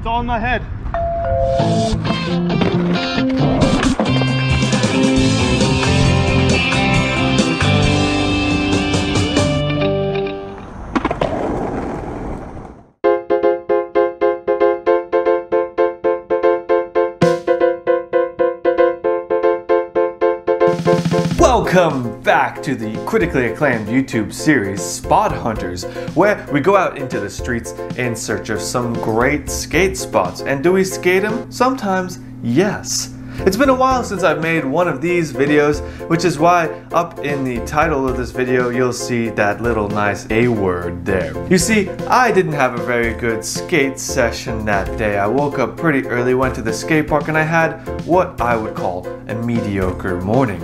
It's all in my head. Welcome back to the critically acclaimed YouTube series Spot Hunters, where we go out into the streets in search of some great skate spots. And do we skate them? Sometimes, yes. It's been a while since I've made one of these videos, which is why up in the title of this video you'll see that little nice A word there. You see, I didn't have a very good skate session that day. I woke up pretty early, went to the skate park, and I had what I would call a mediocre morning.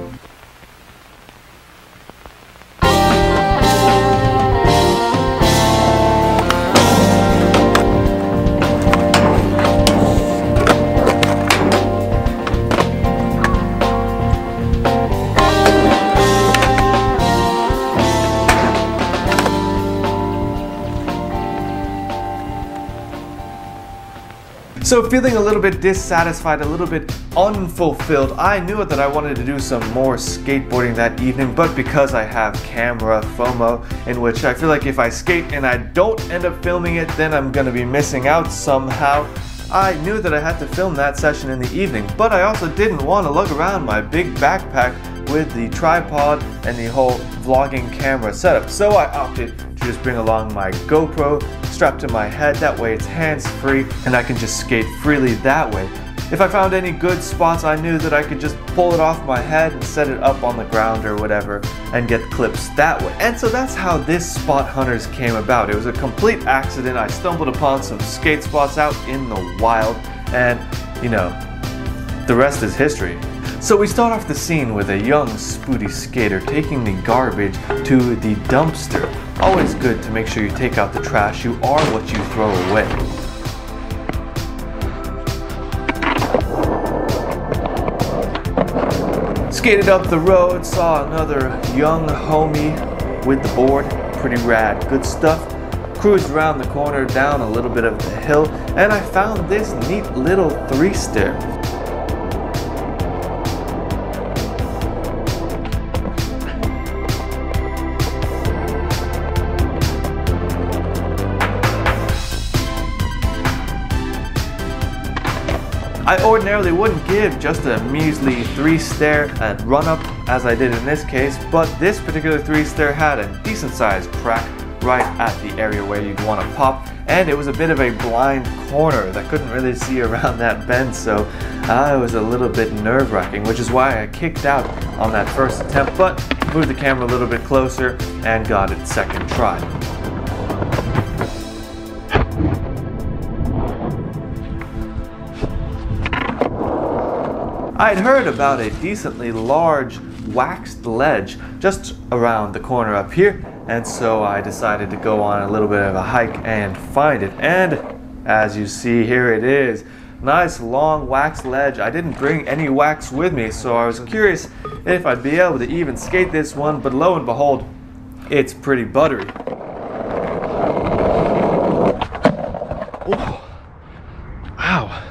So feeling a little bit dissatisfied, a little bit unfulfilled, I knew that I wanted to do some more skateboarding that evening, but because I have camera FOMO, in which I feel like if I skate and I don't end up filming it, then I'm going to be missing out somehow, I knew that I had to film that session in the evening. But I also didn't want to lug around my big backpack with the tripod and the whole vlogging camera setup, so I opted to just bring along my GoPro strapped to my head. That way it's hands-free and I can just skate freely that way. If I found any good spots, I knew that I could just pull it off my head and set it up on the ground or whatever and get clips that way. And so that's how this Spot Hunters came about. It was a complete accident. I stumbled upon some skate spots out in the wild, and you know, the rest is history. So we start off the scene with a young Spootyskater taking the garbage to the dumpster. Always good to make sure you take out the trash. You are what you throw away. Skated up the road, saw another young homie with the board. Pretty rad, good stuff. Cruised around the corner, down a little bit of the hill, and I found this neat little three-stair. I ordinarily wouldn't give just a measly three-stair and run-up as I did in this case, but this particular three-stair had a decent-sized crack right at the area where you'd want to pop, and it was a bit of a blind corner that couldn't really see around that bend, so it was a little bit nerve-wracking, which is why I kicked out on that first attempt, but moved the camera a little bit closer and got it second try. I'd heard about a decently large waxed ledge just around the corner up here, and so I decided to go on a little bit of a hike and find it. And as you see, here it is. Nice long wax ledge. I didn't bring any wax with me, so I was curious if I'd be able to even skate this one, but lo and behold, it's pretty buttery. Oh. Wow.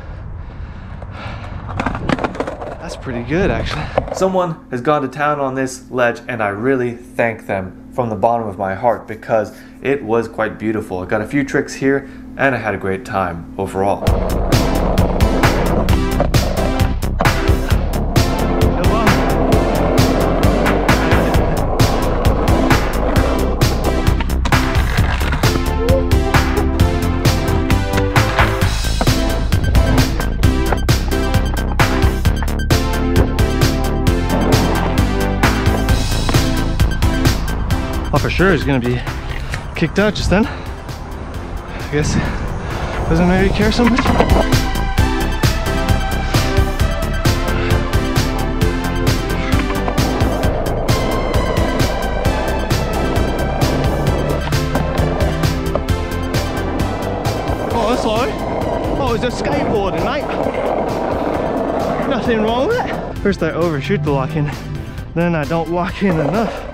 That's pretty good, actually. Someone has gone to town on this ledge, and I really thank them from the bottom of my heart because it was quite beautiful. I got a few tricks here, and I had a great time overall. Oh, for sure he's gonna be kicked out just then. I guess doesn't really care so much. Oh, that's all right. Oh, it's a skateboarder, mate. Nothing wrong with it. First I overshoot the lock-in, then I don't lock in enough.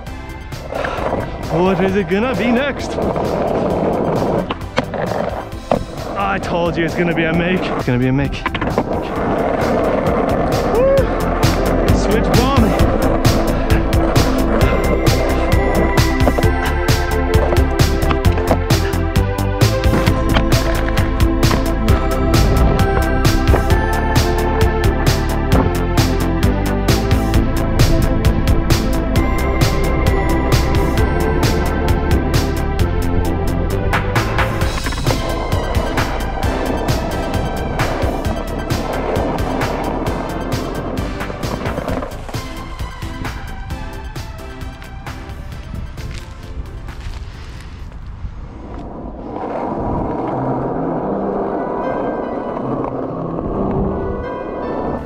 What is it gonna be next? Ah, I told you it's gonna be a make. It's gonna be a make. Woo! Switch bombing.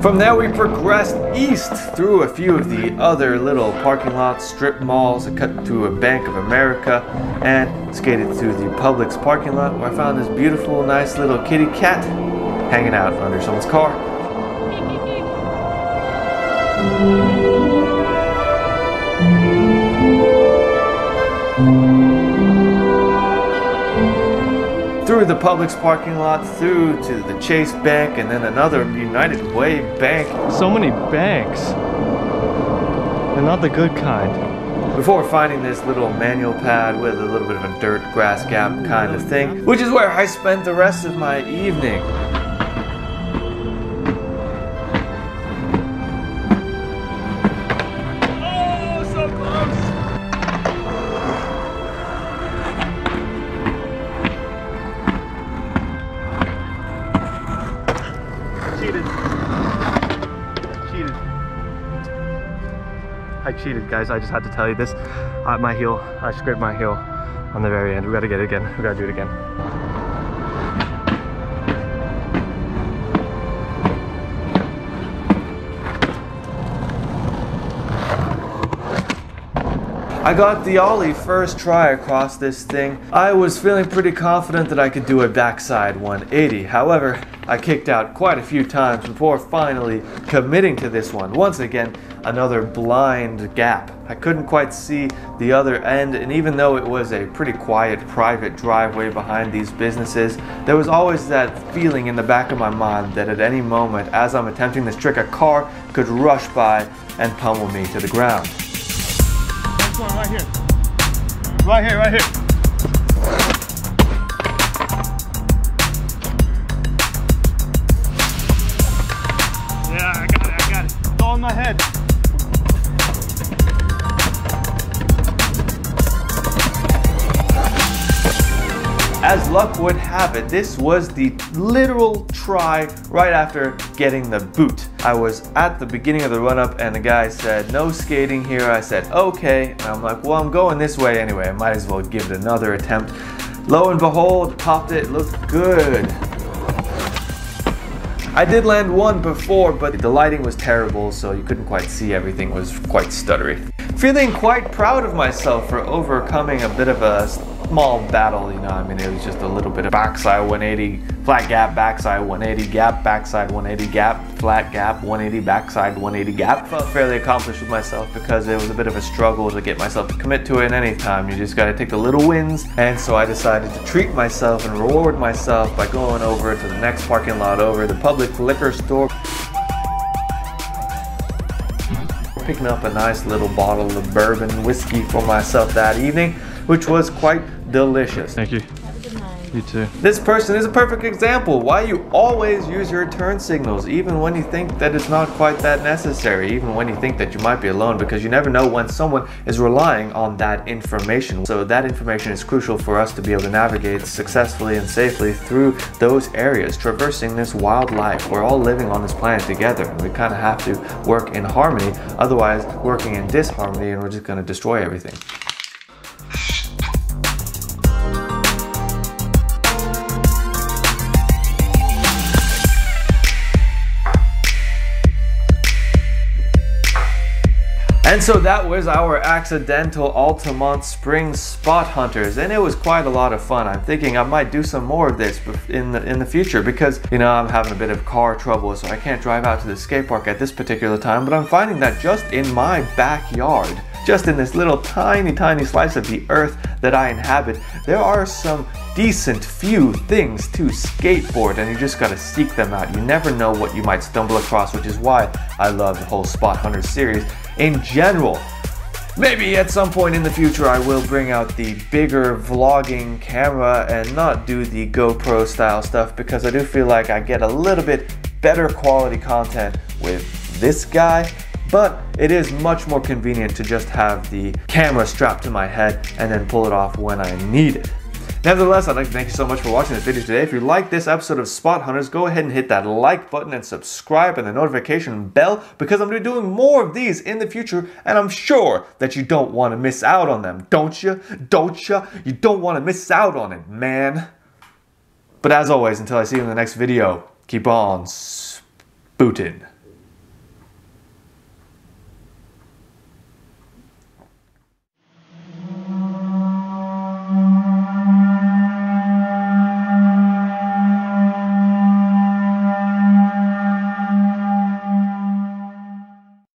From there we progressed east through a few of the other little parking lots, strip malls, cut to a Bank of America, and skated through the Publix parking lot where I found this beautiful, nice little kitty cat hanging out under someone's car. Through the Publix parking lot, through to the Chase Bank, and then another United Way bank. So many banks. And not the good kind. Before finding this little manual pad with a little bit of a dirt grass gap kind of thing, which is where I spent the rest of my evening. Oh, so close! I cheated, guys. I just had to tell you this. My heel, I scraped my heel on the very end. We gotta get it again. We gotta do it again. I got the ollie first try across this thing. I was feeling pretty confident that I could do a backside 180. However, I kicked out quite a few times before finally committing to this one. Once again, another blind gap. I couldn't quite see the other end, and even though it was a pretty quiet private driveway behind these businesses, there was always that feeling in the back of my mind that at any moment as I'm attempting this trick, a car could rush by and pummel me to the ground. Right here. Right here, right here. Yeah, I got it. It's all in my head. As luck would have it, this was the literal try right after getting the boot. I was at the beginning of the run-up and the guy said, no skating here. I said, okay. And I'm like, well, I'm going this way anyway. I might as well give it another attempt. Lo and behold, popped it, looked good. I did land one before, but the lighting was terrible, so you couldn't quite see everything. It was quite stuttery. Feeling quite proud of myself for overcoming a bit of a small battle, you know. I mean, it was just a little bit of backside 180, flat gap, backside 180, gap, backside 180, gap, flat gap, 180, backside 180, gap. Felt fairly accomplished with myself because it was a bit of a struggle to get myself to commit to it any time. You just gotta take the little wins, and so I decided to treat myself and reward myself by going over to the next parking lot over, the public liquor store. Picking up a nice little bottle of bourbon whiskey for myself that evening, which was quite delicious. Thank you. Have a good night. You too. This person is a perfect example why you always use your turn signals, even when you think that it's not quite that necessary, even when you think that you might be alone, because you never know when someone is relying on that information. So that information is crucial for us to be able to navigate successfully and safely through those areas, traversing this wild life. We're all living on this planet together, and we kind of have to work in harmony, otherwise working in disharmony and we're just going to destroy everything. And so that was our accidental Altamonte Spring Spot Hunters, and it was quite a lot of fun. I'm thinking I might do some more of this in the future because, you know, I'm having a bit of car trouble, so I can't drive out to the skate park at this particular time, but I'm finding that just in my backyard, just in this little tiny slice of the earth that I inhabit, there are some decent few things to skateboard, and you just gotta seek them out. You never know what you might stumble across, which is why I love the whole Spot Hunter series in general. Maybe at some point in the future I will bring out the bigger vlogging camera and not do the GoPro style stuff, because I do feel like I get a little bit better quality content with this guy, but it is much more convenient to just have the camera strapped to my head and then pull it off when I need it. Nevertheless, I'd like to thank you so much for watching this video today. If you like this episode of Spot Hunters, go ahead and hit that like button and subscribe and the notification bell, because I'm going to be doing more of these in the future, and I'm sure that you don't want to miss out on them, don't you? Don't you? You don't want to miss out on it, man. But as always, until I see you in the next video, keep on spooting.